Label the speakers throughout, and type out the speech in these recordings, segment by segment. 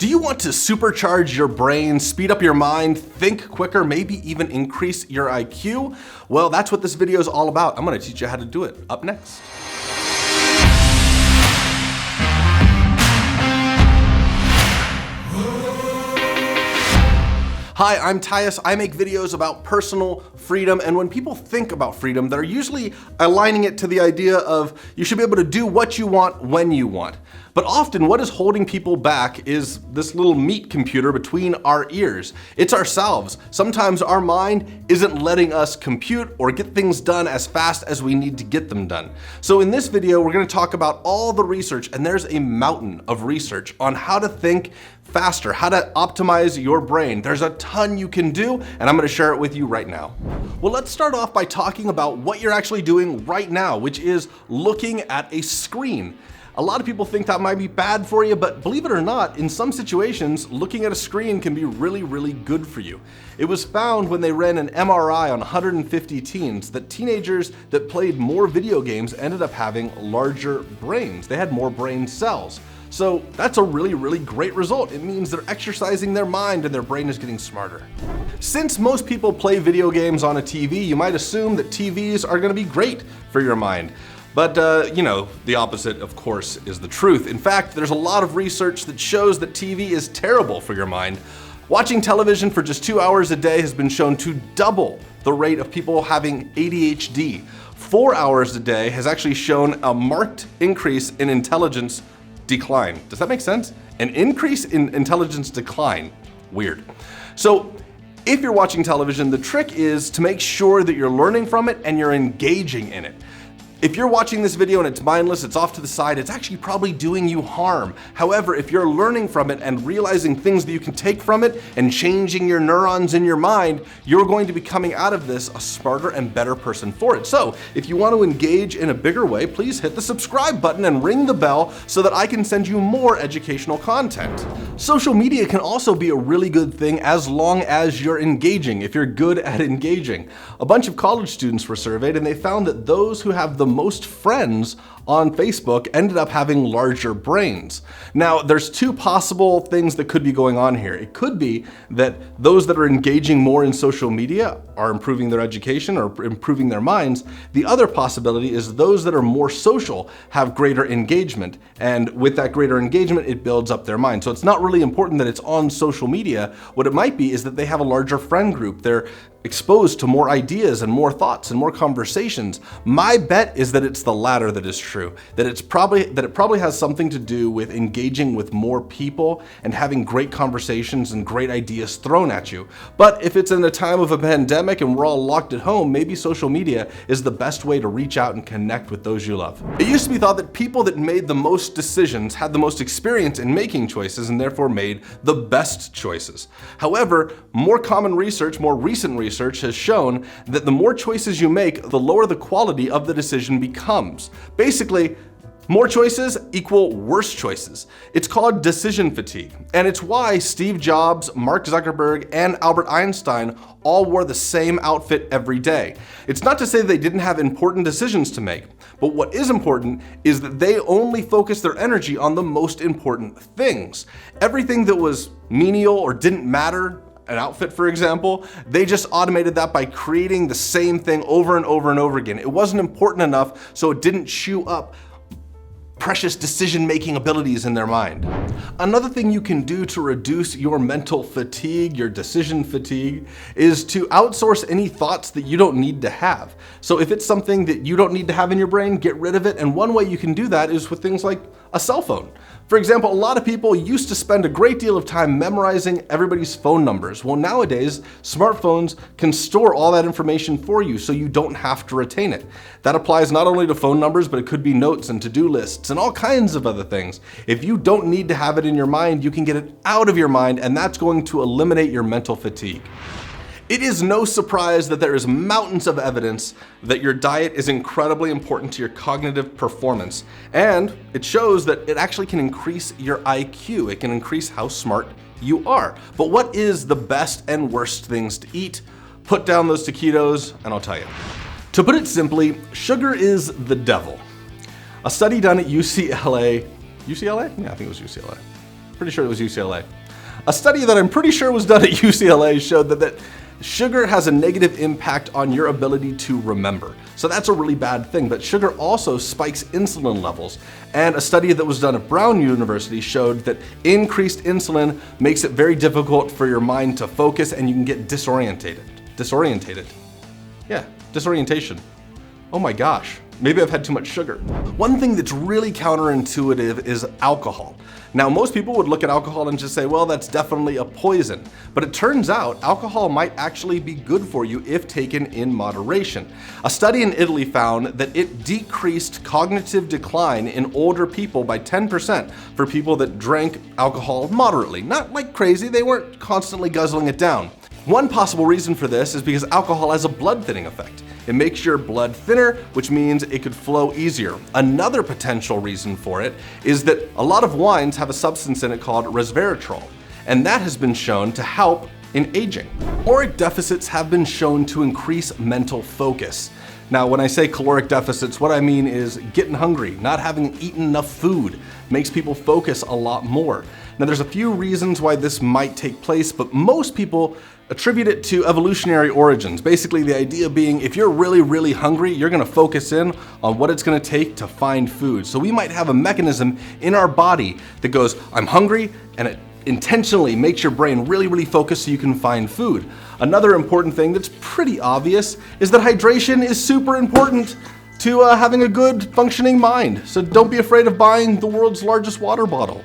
Speaker 1: Do you want to supercharge your brain, speed up your mind, think quicker, maybe even increase your IQ? Well, that's what this video is all about. I'm gonna teach you how to do it up next. Hi, I'm Tyus. I make videos about personal freedom, and when people think about freedom, they're usually aligning it to the idea of you should be able to do what you want when you want. But often what is holding people back is this little meat computer between our ears. It's ourselves. Sometimes our mind isn't letting us compute or get things done as fast as we need to get them done. So in this video, we're going to talk about all the research, and there's a mountain of research on how to think faster, how to optimize your brain. There's a ton you can do, and I'm going to share it with you right now. Well, let's start off by talking about what you're actually doing right now, which is looking at a screen. A lot of people think that might be bad for you, but believe it or not, in some situations, looking at a screen can be really, really good for you. It was found when they ran an MRI on 150 teens that teenagers that played more video games ended up having larger brains. They had more brain cells. So that's a really, really great result. It means they're exercising their mind and their brain is getting smarter. Since most people play video games on a TV, you might assume that TVs are gonna be great for your mind. But the opposite, of course, is the truth. In fact, there's a lot of research that shows that TV is terrible for your mind. Watching television for just 2 hours a day has been shown to double the rate of people having ADHD. 4 hours a day has actually shown a marked increase in intelligence decline. Does that make sense? An increase in intelligence decline. Weird. So if you're watching television, the trick is to make sure that you're learning from it and you're engaging in it. If you're watching this video and it's mindless, it's off to the side, it's actually probably doing you harm. However, if you're learning from it and realizing things that you can take from it and changing your neurons in your mind, you're going to be coming out of this a smarter and better person for it. So if you want to engage in a bigger way, please hit the subscribe button and ring the bell so that I can send you more educational content. Social media can also be a really good thing as long as you're engaging, if you're good at engaging. A bunch of college students were surveyed and they found that those who have the most friends on Facebook ended up having larger brains. Now, there's two possible things that could be going on here. It could be that those that are engaging more in social media are improving their education or improving their minds. The other possibility is those that are more social have greater engagement, and with that greater engagement, it builds up their mind. So it's not really important that it's on social media. What it might be is that they have a larger friend group. They're exposed to more ideas and more thoughts and more conversations. My bet is that it's the latter that is true, that it probably has something to do with engaging with more people and having great conversations and great ideas thrown at you. But if it's in a time of a pandemic and we're all locked at home, maybe social media is the best way to reach out and connect with those you love. It used to be thought that people that made the most decisions had the most experience in making choices and therefore made the best choices. However, more common research, more recent research has shown that the more choices you make, the lower the quality of the decision becomes. Basically, more choices equal worse choices. It's called decision fatigue, and it's why Steve Jobs, Mark Zuckerberg, and Albert Einstein all wore the same outfit every day. It's not to say they didn't have important decisions to make, but what is important is that they only focused their energy on the most important things. Everything that was menial or didn't matter, an outfit, for example, they just automated that by creating the same thing over and over and over again. It wasn't important enough, so it didn't chew up precious decision-making abilities in their mind. Another thing you can do to reduce your mental fatigue, your decision fatigue, is to outsource any thoughts that you don't need to have. So if it's something that you don't need to have in your brain, get rid of it. And one way you can do that is with things like a cell phone. For example, a lot of people used to spend a great deal of time memorizing everybody's phone numbers. Well, nowadays, smartphones can store all that information for you so you don't have to retain it. That applies not only to phone numbers, but it could be notes and to-do lists and all kinds of other things. If you don't need to have it in your mind, you can get it out of your mind, and that's going to eliminate your mental fatigue. It is no surprise that there is mountains of evidence that your diet is incredibly important to your cognitive performance, and it shows that it actually can increase your IQ. It can increase how smart you are. But what is the best and worst things to eat? Put down those taquitos, and I'll tell you. To put it simply, sugar is the devil. A study done at UCLA? Yeah, I think it was UCLA. Pretty sure it was UCLA. A study that I'm pretty sure was done at UCLA showed that sugar has a negative impact on your ability to remember. So that's a really bad thing, but sugar also spikes insulin levels. And a study that was done at Brown University showed that increased insulin makes it very difficult for your mind to focus and you can get disorientated. Yeah, disorientation. Oh my gosh, maybe I've had too much sugar. One thing that's really counterintuitive is alcohol. Now, most people would look at alcohol and just say, well, that's definitely a poison. But it turns out alcohol might actually be good for you if taken in moderation. A study in Italy found that it decreased cognitive decline in older people by 10% for people that drank alcohol moderately. Not like crazy, they weren't constantly guzzling it down. One possible reason for this is because alcohol has a blood thinning effect. It makes your blood thinner, which means it could flow easier. Another potential reason for it is that a lot of wines have a substance in it called resveratrol, and that has been shown to help in aging. Caloric deficits have been shown to increase mental focus. Now, when I say caloric deficits, what I mean is getting hungry, not having eaten enough food makes people focus a lot more. Now, there's a few reasons why this might take place, but most people attribute it to evolutionary origins. Basically, the idea being if you're really, really hungry, you're gonna focus in on what it's gonna take to find food. So we might have a mechanism in our body that goes, I'm hungry, and it intentionally makes your brain really, really focus so you can find food. Another important thing that's pretty obvious is that hydration is super important to having a good functioning mind. So don't be afraid of buying the world's largest water bottle,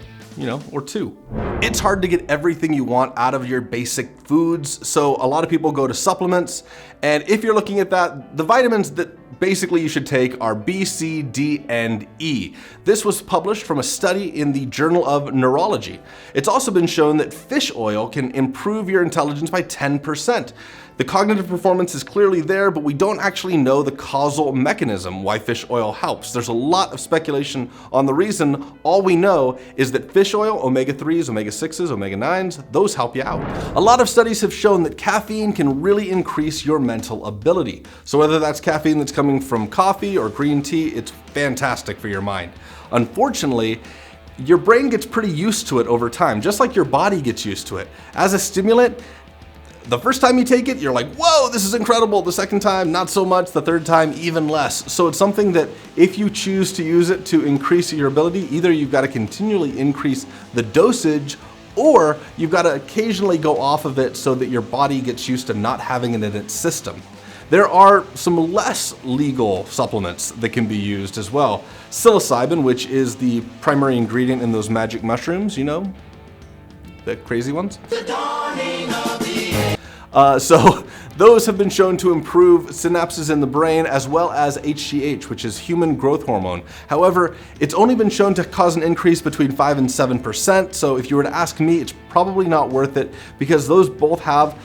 Speaker 1: or two. It's hard to get everything you want out of your basic foods, so a lot of people go to supplements, and if you're looking at that, the vitamins that basically you should take are B, C, D, and E. This was published from a study in the Journal of Neurology. It's also been shown that fish oil can improve your intelligence by 10%. The cognitive performance is clearly there, but we don't actually know the causal mechanism why fish oil helps. There's a lot of speculation on the reason. All we know is that fish oil, omega-3s, omega-6s, omega-9s, those help you out. A lot of studies have shown that caffeine can really increase your mental ability. So whether that's caffeine that's coming from coffee or green tea, it's fantastic for your mind. Unfortunately, your brain gets pretty used to it over time, just like your body gets used to it. As a stimulant, the first time you take it, you're like, whoa, this is incredible. The second time, not so much. The third time, even less. So it's something that if you choose to use it to increase your ability, either you've got to continually increase the dosage or you've got to occasionally go off of it so that your body gets used to not having it in its system. There are some less legal supplements that can be used as well. Psilocybin, which is the primary ingredient in those magic mushrooms, the crazy ones. The dawning of the So those have been shown to improve synapses in the brain as well as HGH, which is human growth hormone. However, it's only been shown to cause an increase between 5 and 7%. So if you were to ask me, it's probably not worth it because those both have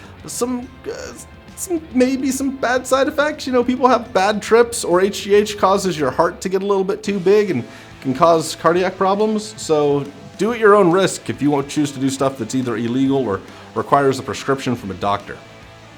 Speaker 1: maybe some bad side effects. People have bad trips, or HGH causes your heart to get a little bit too big and can cause cardiac problems. So do at your own risk if you won't choose to do stuff that's either illegal or requires a prescription from a doctor.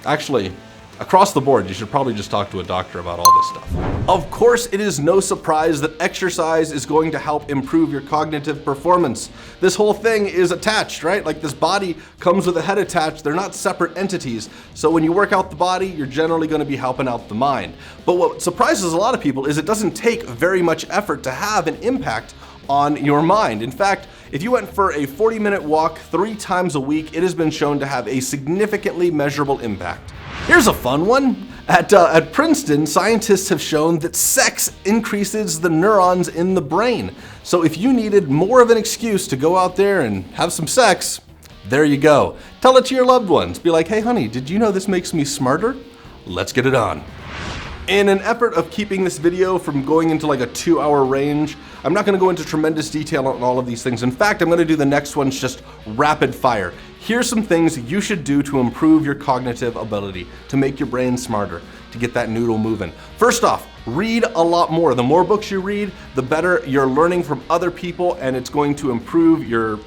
Speaker 1: Actually, across the board, you should probably just talk to a doctor about all this stuff. Of course, it is no surprise that exercise is going to help improve your cognitive performance. This whole thing is attached, right? Like this body comes with a head attached. They're not separate entities. So when you work out the body, you're generally going to be helping out the mind. But what surprises a lot of people is it doesn't take very much effort to have an impact on your mind. In fact, if you went for a 40-minute walk 3 times a week, it has been shown to have a significantly measurable impact. Here's a fun one. At Princeton, scientists have shown that sex increases the neurons in the brain. So if you needed more of an excuse to go out there and have some sex, there you go. Tell it to your loved ones. Be like, hey honey, did you know this makes me smarter? Let's get it on. In an effort of keeping this video from going into like a 2-hour range, I'm not gonna go into tremendous detail on all of these things. In fact, I'm gonna do the next ones just rapid fire. Here's some things you should do to improve your cognitive ability, to make your brain smarter, to get that noodle moving. First off, read a lot more. The more books you read, the better you're learning from other people, and it's going to improve your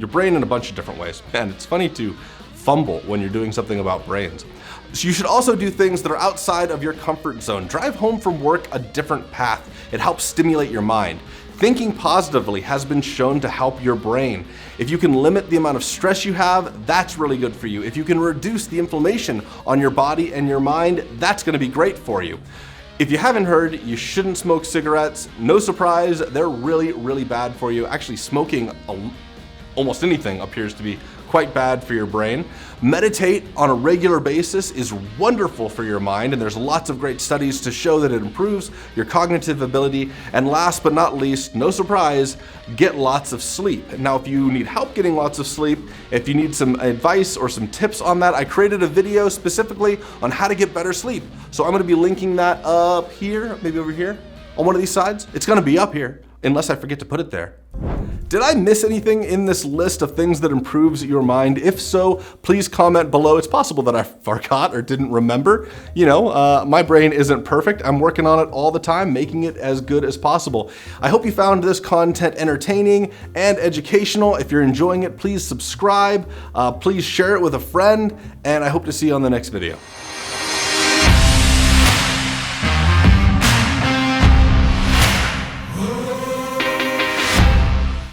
Speaker 1: brain in a bunch of different ways. Man, it's funny to fumble when you're doing something about brains. So you should also do things that are outside of your comfort zone. Drive home from work a different path. It helps stimulate your mind. Thinking positively has been shown to help your brain. If you can limit the amount of stress you have, that's really good for you. If you can reduce the inflammation on your body and your mind, that's gonna be great for you. If you haven't heard, you shouldn't smoke cigarettes. No surprise, they're really, really bad for you. Actually, smoking almost anything appears to be quite bad for your brain. Meditate on a regular basis is wonderful for your mind, and there's lots of great studies to show that it improves your cognitive ability. And last but not least, no surprise, get lots of sleep. Now, if you need help getting lots of sleep, if you need some advice or some tips on that, I created a video specifically on how to get better sleep. So I'm gonna be linking that up here, maybe over here, on one of these sides. It's gonna be up here, unless I forget to put it there. Did I miss anything in this list of things that improves your mind? If so, please comment below. It's possible that I forgot or didn't remember. You know, my brain isn't perfect. I'm working on it all the time, making it as good as possible. I hope you found this content entertaining and educational. If you're enjoying it, please subscribe, please share it with a friend, and I hope to see you on the next video.